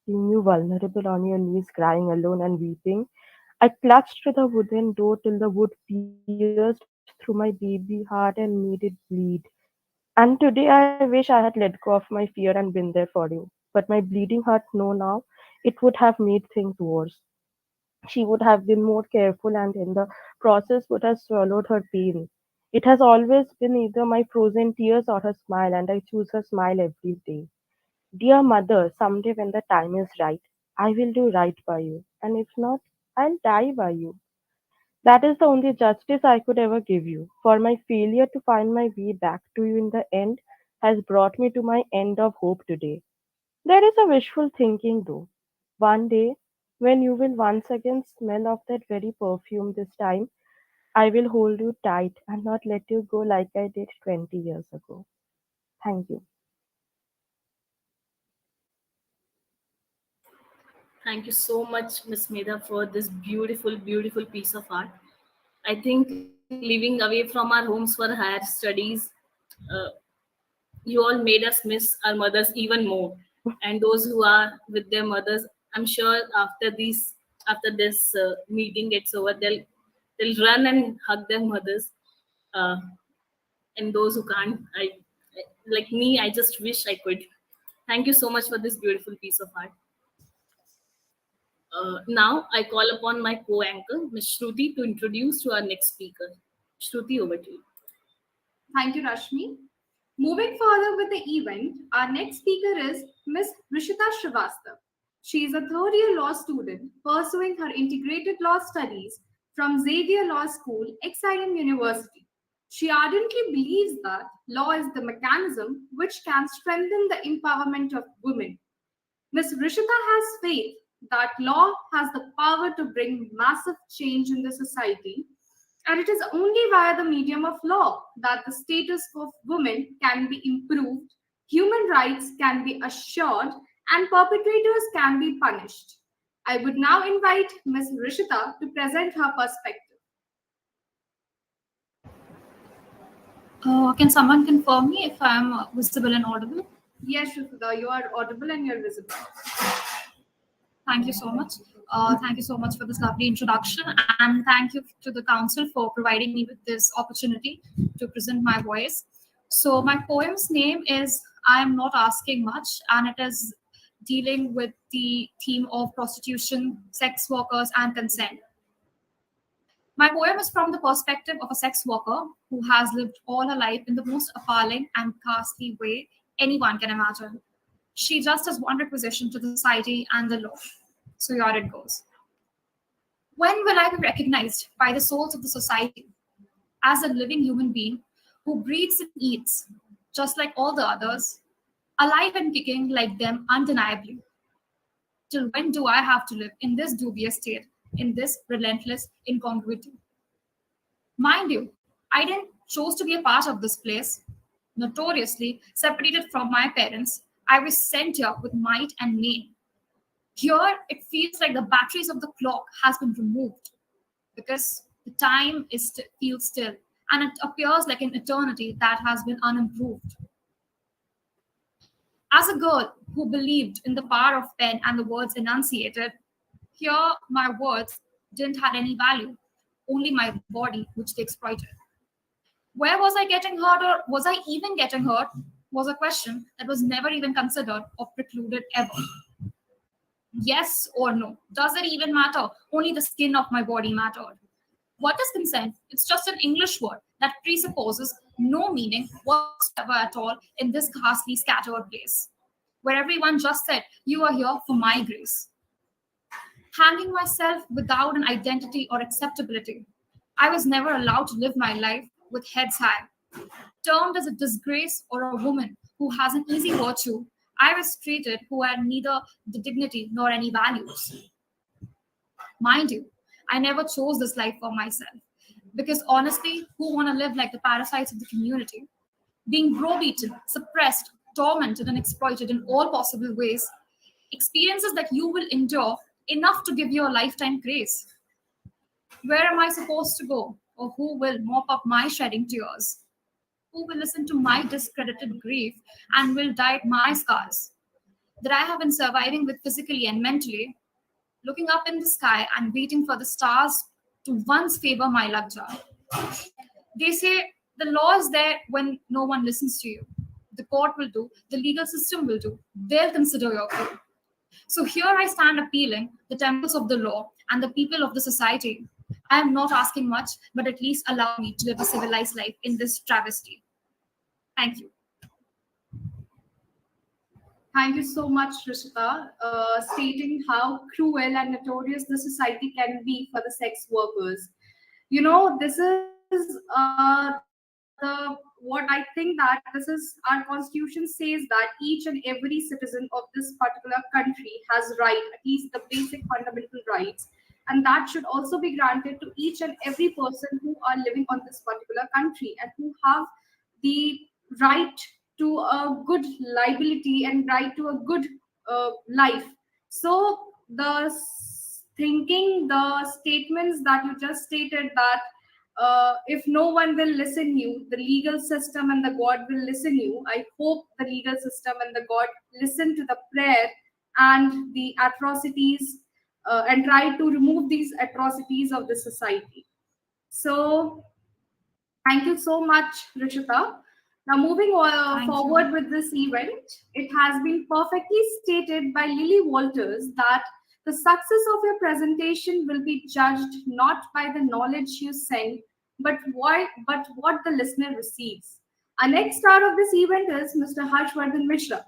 Seeing you vulnerable on your knees, crying alone and weeping, I clutched to the wooden door till the wood pierced through my baby heart and made it bleed. And today I wish I had let go of my fear and been there for you. But my bleeding heart know now it would have made things worse. She would have been more careful and in the process would have swallowed her pain. It has always been either my frozen tears or her smile, and I choose her smile every day. Dear mother, someday when the time is right, I will do right by you, and if not, I'll die by you. That is the only justice I could ever give you, for my failure to find my way back to you in the end has brought me to my end of hope today. There is a wishful thinking though. One day, when you will once again smell of that very perfume this time, I will hold you tight and not let you go like I did 20 years ago. Thank you. Thank you so much, Miss Medha, for this beautiful, beautiful piece of art. I think living away from our homes for higher studies, uh, you all made us miss our mothers even more. And those who are with their mothers, I'm sure after this meeting gets over, they'll run and hug their mothers. Uh, and those who can't, like me, I just wish I could. Thank you so much for this beautiful piece of art. Now I call upon my co-anchor, Ms. Shruti, to introduce to our next speaker. Shruti, over to you. Thank you, Rashmi. Moving further with the event, our next speaker is Ms. Rishita Srivastav. She is a third year law student pursuing her integrated law studies from Xavier Law School, Exilem University. She ardently believes that law is the mechanism which can strengthen the empowerment of women. Ms. Rishita has faith that law has the power to bring massive change in the society, and it is only via the medium of law that the status of women can be improved, human rights can be assured, and perpetrators can be punished. I would now invite Ms. Rishita to present her perspective. Can someone confirm me if I'm visible and audible? Yes, Rishita, you are audible and you're visible. Thank you so much. Thank you so much for this lovely introduction, and thank you to the council for providing me with this opportunity to present my voice. So my poem's name is I Am Not Asking Much, and it is dealing with the theme of prostitution, sex workers, and consent. My poem is from the perspective of a sex worker who has lived all her life in the most appalling and ghastly way anyone can imagine. She just has one requisition to the society and the law. So here it goes. When will I be recognized by the souls of the society as a living human being who breathes and eats, just like all the others, alive and kicking like them undeniably? Till when do I have to live in this dubious state, in this relentless incongruity? Mind you, I didn't choose to be a part of this place. Notoriously separated from my parents, I was sent here with might and main. Here, it feels like the batteries of the clock has been removed because the time feels still, and it appears like an eternity that has been unimproved. As a girl who believed in the power of pen and the words enunciated, here my words didn't have any value, only my body which they exploited. Where was I getting hurt, or was I even getting hurt, was a question that was never even considered or precluded ever. Yes or no? Does it even matter? Only the skin of my body mattered. What is consent? It's just an English word that presupposes no meaning whatsoever at all in this ghastly scattered place, where everyone just said, "You are here for my grace." Hanging myself without an identity or acceptability, I was never allowed to live my life with heads high. Termed as a disgrace or a woman who has an easy virtue, I was treated who had neither the dignity nor any values. Mind you, I never chose this life for myself. Because honestly, who want to live like the parasites of the community? Being browbeaten, suppressed, tormented, and exploited in all possible ways. Experiences that you will endure enough to give you a lifetime grace. Where am I supposed to go? Or who will mop up my shedding tears? Who will listen to my discredited grief and will dye my scars that I have been surviving with physically and mentally, looking up in the sky and waiting for the stars to once favor my luck jar. They say the law is there when no one listens to you. The court will do, the legal system will do, they'll consider your case. So here I stand appealing the temples of the law and the people of the society. I am not asking much, but at least allow me to live a civilized life in this travesty. Thank you. Thank you so much, Rishita, stating how cruel and notorious the society can be for the sex workers. You know, this is what I think that this is our constitution says that each and every citizen of this particular country has right, at least the basic fundamental rights, and that should also be granted to each and every person who are living on this particular country and who have the right to a good liability and right to a good life. So the thinking, the statements that you just stated that if no one will listen you, the legal system and the God will listen you. I hope the legal system and the God listen to the prayer and the atrocities and try to remove these atrocities of the society. So thank you so much, Rishita. Now, moving forward with this event, it has been perfectly stated by Lily Walters that the success of your presentation will be judged not by the knowledge you send, but what the listener receives. Our next star of this event is Mr. Harshvardhan Mishra.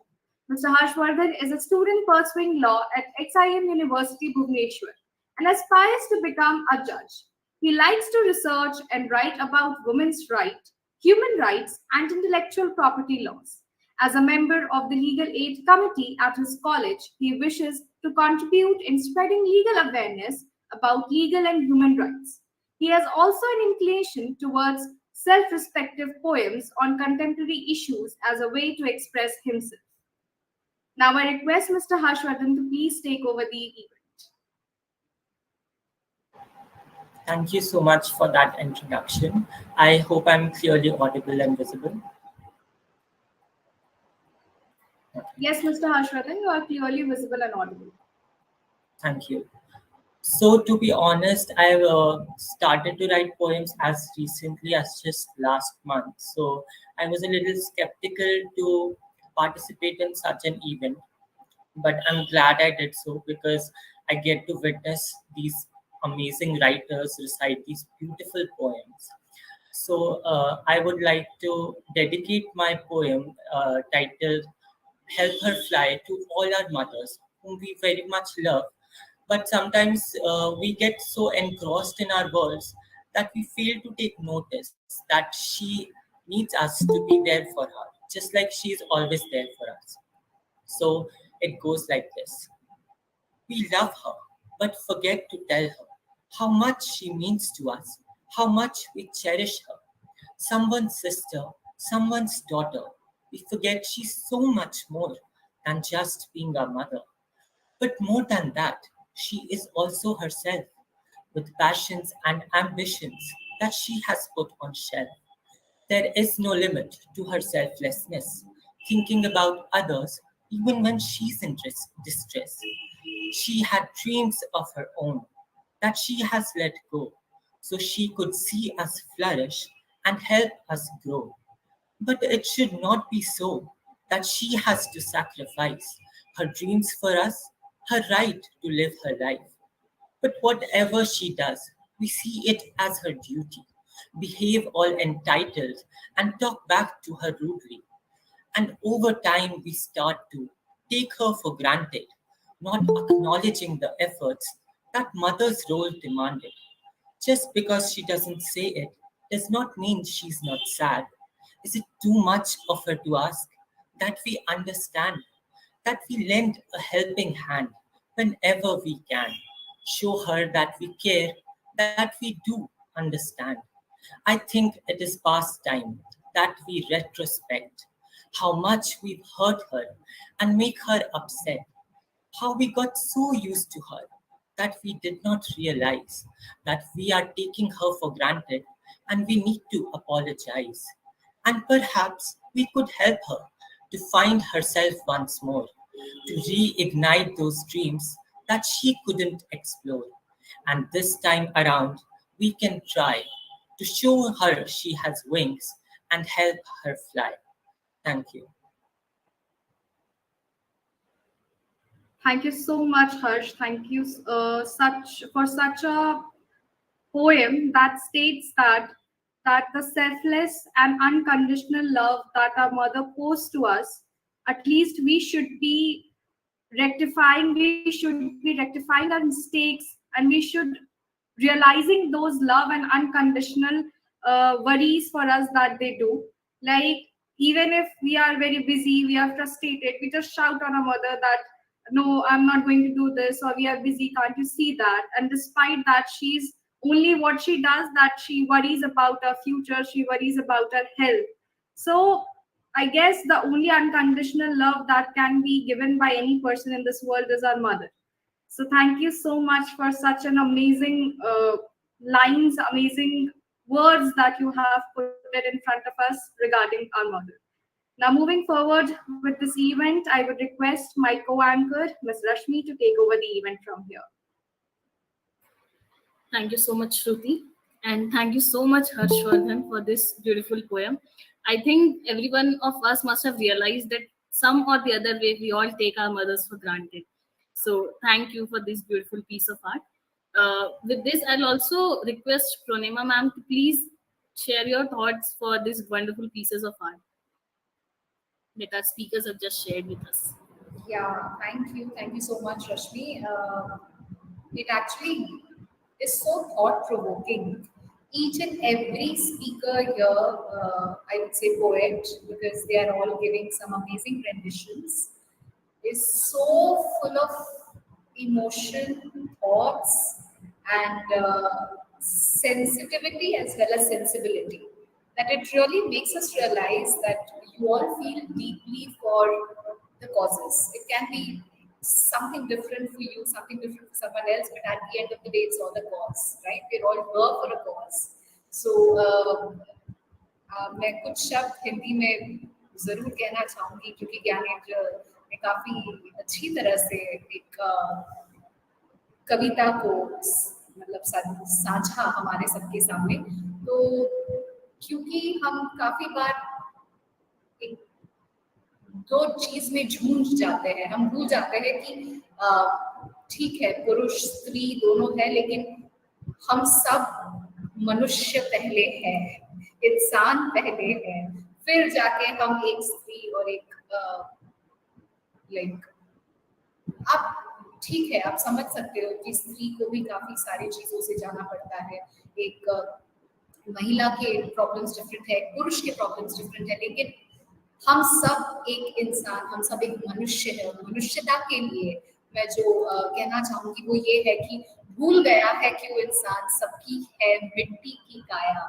Mr. Harshvardhan is a student pursuing law at XIM University, Bhubaneswar, and aspires to become a judge. He likes to research and write about women's rights, human rights, and intellectual property laws. As a member of the Legal Aid Committee at his college, he wishes to contribute in spreading legal awareness about legal and human rights. He has also an inclination towards self-respective poems on contemporary issues as a way to express himself. Now I request Mr. Harshvardhan to please take over the event. Thank you so much for that introduction. I hope I'm clearly audible and visible. Yes, Mr. Harshvardhan, you are clearly visible and audible. Thank you. So, to be honest, I've started to write poems as recently as just last month. So, I was a little skeptical to participate in such an event, but I'm glad I did so because I get to witness these amazing writers recite these beautiful poems. So, I would like to dedicate my poem titled Help Her Fly to all our mothers, whom we very much love. But sometimes we get so engrossed in our worlds that we fail to take notice that she needs us to be there for her, just like she's always there for us. So it goes like this. We love her, but forget to tell her how much she means to us, how much we cherish her. Someone's sister, someone's daughter. We forget she's so much more than just being our mother. But more than that, she is also herself, with passions and ambitions that she has put on shelf. There is no limit to her selflessness, thinking about others even when she's in distress. She had dreams of her own that she has let go so she could see us flourish and help us grow. But it should not be so that she has to sacrifice her dreams for us, her right to live her life. But whatever she does, we see it as her duty, behave all entitled and talk back to her rudely. And over time, we start to take her for granted, not acknowledging the efforts that mother's role demanded. Just because she doesn't say it does not mean she's not sad. Is it too much of her to ask that we understand, that we lend a helping hand whenever we can? Show her that we care, that we do understand. I think it is past time that we retrospect how much we've hurt her and make her upset, how we got so used to her that we did not realize that we are taking her for granted and we need to apologize. And perhaps we could help her to find herself once more, to reignite those dreams that she couldn't explore. And this time around, we can try to show her she has wings and help her fly. Thank you. Thank you so much, Harsh. Thank you such a poem that states that the selfless and unconditional love that our mother pours to us, at least we should be rectifying our mistakes, and we should realizing those love and unconditional worries for us that they do. Like, even if we are very busy, we are frustrated, we just shout on our mother that no, I'm not going to do this, or we are busy, can't you see that? And despite that, she's only what she does, that she worries about our future, she worries about our health. So I guess the only unconditional love that can be given by any person in this world is our mother. So thank you so much for such an amazing lines, amazing words that you have put it in front of us regarding our mother. Now, moving forward with this event, I would request my co-anchor, Ms. Rashmi, to take over the event from here. Thank you so much, Shruti. And thank you so much, Harshvardhan, for this beautiful poem. I think every one of us must have realized that some or the other way we all take our mothers for granted. So thank you for this beautiful piece of art. With this, I'll also request Pronema ma'am to please share your thoughts for these wonderful pieces of art that our speakers have just shared with us. Yeah, thank you. Thank you so much, Rashmi. It actually is so thought-provoking. Each and every speaker here, I would say poet, because they are all giving some amazing renditions, is so full of emotion, thoughts, and sensitivity as well as sensibility. That it really makes us realize that you all feel deeply for the causes. It can be something different for you, something different for someone else, but at the end of the day, it's all a cause, right? We're all here for a cause. So मैं कुछ शब्द हिंदी में जरूर कहना चाहूंगी क्योंकि ज्ञानेंद्र ने काफी अच्छी तरह से एक कविता को मतलब साझा हमारे सबके सामने। तो क्योंकि हम काफी बार एक दो चीज में झूंझ जाते हैं, हम भूल जाते हैं कि ठीक है पुरुष स्त्री दोनों है, लेकिन हम सब मनुष्य पहले हैं, इंसान पहले हैं, फिर जाके हम एक स्त्री और एक लाइक आप ठीक है आप समझ सकते हो कि स्त्री को भी काफी सारी चीजों से जाना पड़ता है। एक महिला के प्रॉब्लम्स डिफरेंट है, पुरुष के प्रॉब्लम्स डिफरेंट है, लेकिन हम सब एक इंसान, हम सब एक मनुष्य है। मनुष्यता के लिए मैं जो कहना चाहूंगी वो ये है कि भूल गया है कि वो इंसान सबकी है मिट्टी की काया,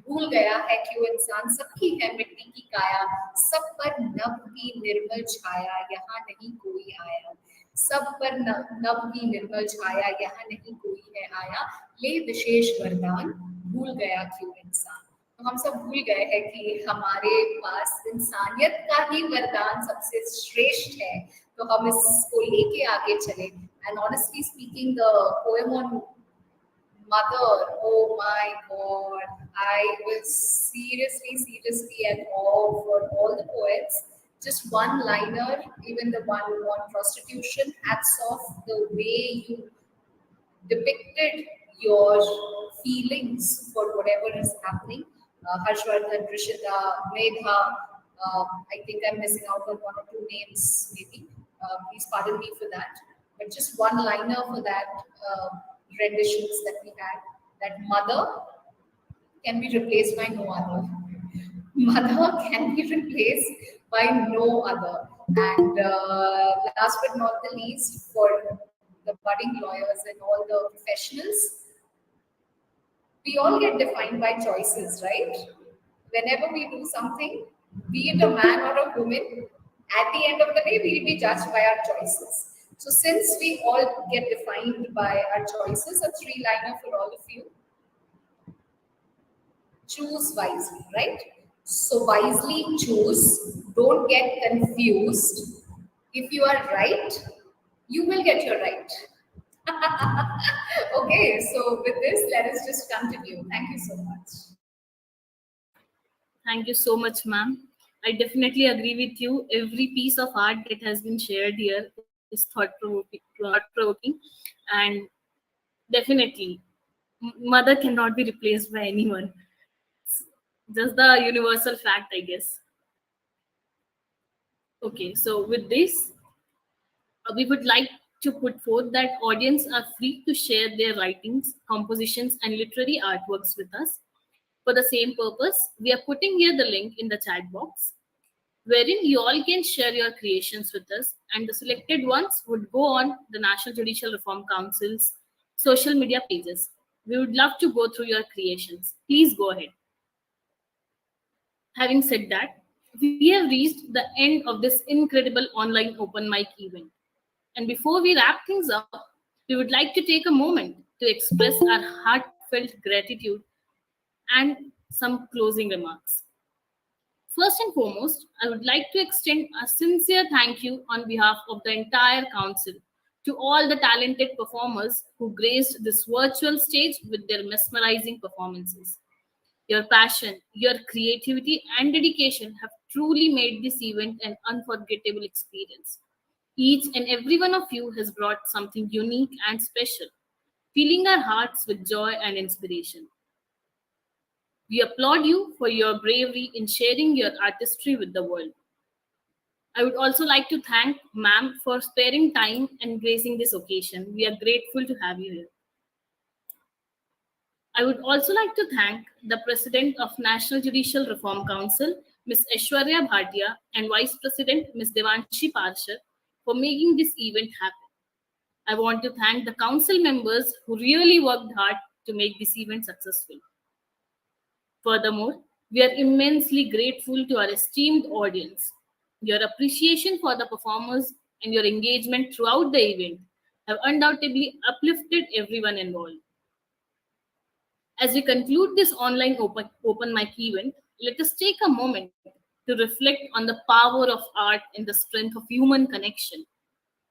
भूल गया है कि वो इंसान सबकी है मिट्टी की काया, सब पर नभ की निर्मल छाया यहाँ नहीं कोई आया, सब पर नभ की निर्मल छाया यहाँ नहीं कोई है आया, ले विशेष वरदान भूल गया क्यों इंसान। तो हम सब भूल गए हैं कि हमारे पास इंसानियत का ही वरदान सबसे श्रेष्ठ है, तो हम इसको लेके आगे चले। And honestly speaking the poem on mother, oh my god, I was seriously at awe for all the poets. Just one liner, even the one on prostitution, hats off the way you depicted your feelings for whatever is happening. Harshvardhan, Rishita, Medha, I think I'm missing out on one or two names maybe. Please pardon me for that. But just one liner for that renditions that we had, that mother can be replaced by no other. Mother can be replaced by no other. And last but not the least, for the budding lawyers and all the professionals, we all get defined by choices, right? Whenever we do something, be it a man or a woman, at the end of the day, we'll be judged by our choices. So since we all get defined by our choices, a three-liner for all of you: choose wisely, right? So wisely choose, don't get confused. If you are right, you will get your right. Okay, so with this, let us just continue. Thank you so much. Thank you so much, ma'am. I definitely agree with you. Every piece of art that has been shared here is thought-provoking, and definitely, mother cannot be replaced by anyone. It's just the universal fact, I guess. Okay, so with this, we would like to put forth that audience are free to share their writings, compositions, and literary artworks with us. For the same purpose, we are putting here the link in the chat box, wherein you all can share your creations with us, and the selected ones would go on the National Judicial Reform Council's social media pages. We would love to go through your creations. Please go ahead. Having said that, we have reached the end of this incredible online open mic event. And before we wrap things up, we would like to take a moment to express our heartfelt gratitude and some closing remarks. First and foremost, I would like to extend a sincere thank you on behalf of the entire council to all the talented performers who graced this virtual stage with their mesmerizing performances. Your passion, your creativity, and dedication have truly made this event an unforgettable experience. Each and every one of you has brought something unique and special, filling our hearts with joy and inspiration. We applaud you for your bravery in sharing your artistry with the world. I would also like to thank ma'am for sparing time and gracing this occasion. We are grateful to have you here. I would also like to thank the President of National Judicial Reform Council, Ms. Aishwarya Bhatia, and Vice President, Ms. Devanshi Parshar, for making this event happen. I want to thank the council members who really worked hard to make this event successful. Furthermore, we are immensely grateful to our esteemed audience. Your appreciation for the performers and your engagement throughout the event have undoubtedly uplifted everyone involved. As we conclude this online open mic event, let us take a moment to reflect on the power of art and the strength of human connection.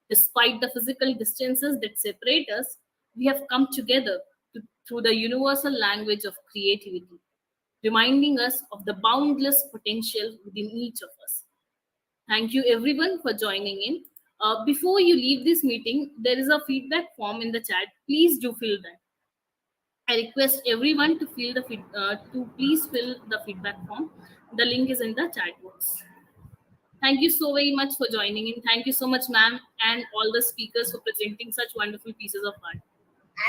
Despite the physical distances that separate us, we have come together through the universal language of creativity, reminding us of the boundless potential within each of us. Thank you everyone for joining in. Before you leave this meeting, there is a feedback form in the chat. Please do fill that. I request everyone to please fill the feedback form. The link is in the chat box. Thank you so very much for joining in. Thank you so much, ma'am, and all the speakers for presenting such wonderful pieces of art.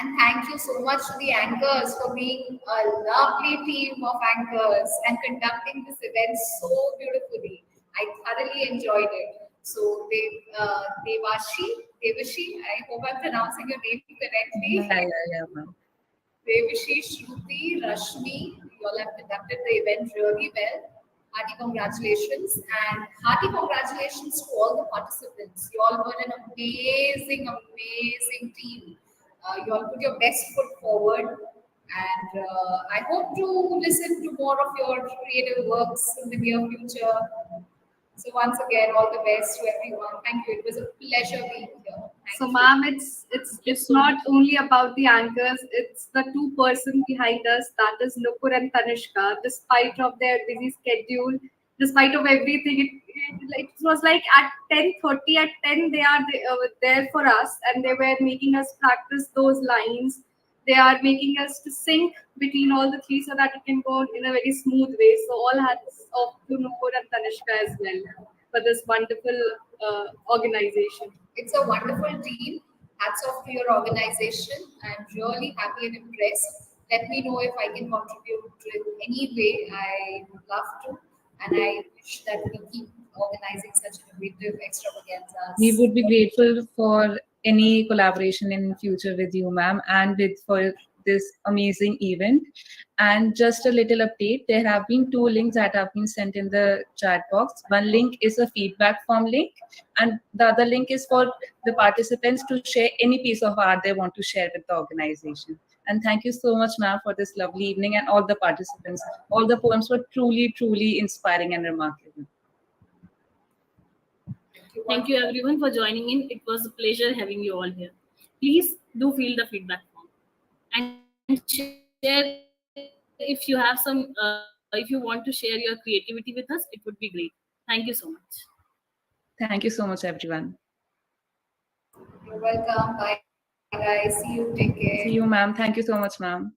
And thank you so much to the anchors for being a lovely team of anchors and conducting this event so beautifully. I thoroughly enjoyed it. So, Devashi, I hope I'm pronouncing your name correctly. Yeah, ma'am. Devashi, Shruti, Rashmi, you all have conducted the event really well. Hearty congratulations, and hearty congratulations to all the participants. You all were an amazing, amazing team. You all put your best foot forward, and I hope to listen to more of your creative works in the near future. So once again, all the best to everyone. Thank you. It was a pleasure being here. So, ma'am, it's not only about the anchors; it's the two person behind us. That is Nupur and Tanishka. Despite of their busy schedule, despite of everything, it was like at 10:30, at 10 they are there for us, and they were making us practice those lines. They are making us to sync between all the three so that it can go in a very smooth way. So all hats off to Nupur and Tanishka as well for this wonderful organization. It's a wonderful team. Hats off to your organization. I'm really happy and impressed. Let me know if I can contribute in any way. I would love to. And I wish that we keep organizing such innovative extravaganzas. We would be grateful for any collaboration in future with you, ma'am, and for this amazing event. And just a little update, there have been 2 links that have been sent in the chat box. One link is a feedback form link, and the other link is for the participants to share any piece of art they want to share with the organization. And thank you so much, ma'am, for this lovely evening, and all the participants. All the poems were truly, truly inspiring and remarkable. Thank you everyone for joining in. It was a pleasure having you all here. Please do fill the feedback form and share if you have some. If you want to share your creativity with us, it would be great. Thank you so much. Thank you so much, everyone. You're welcome. Bye, guys. See you. Take care. See you, ma'am. Thank you so much, ma'am.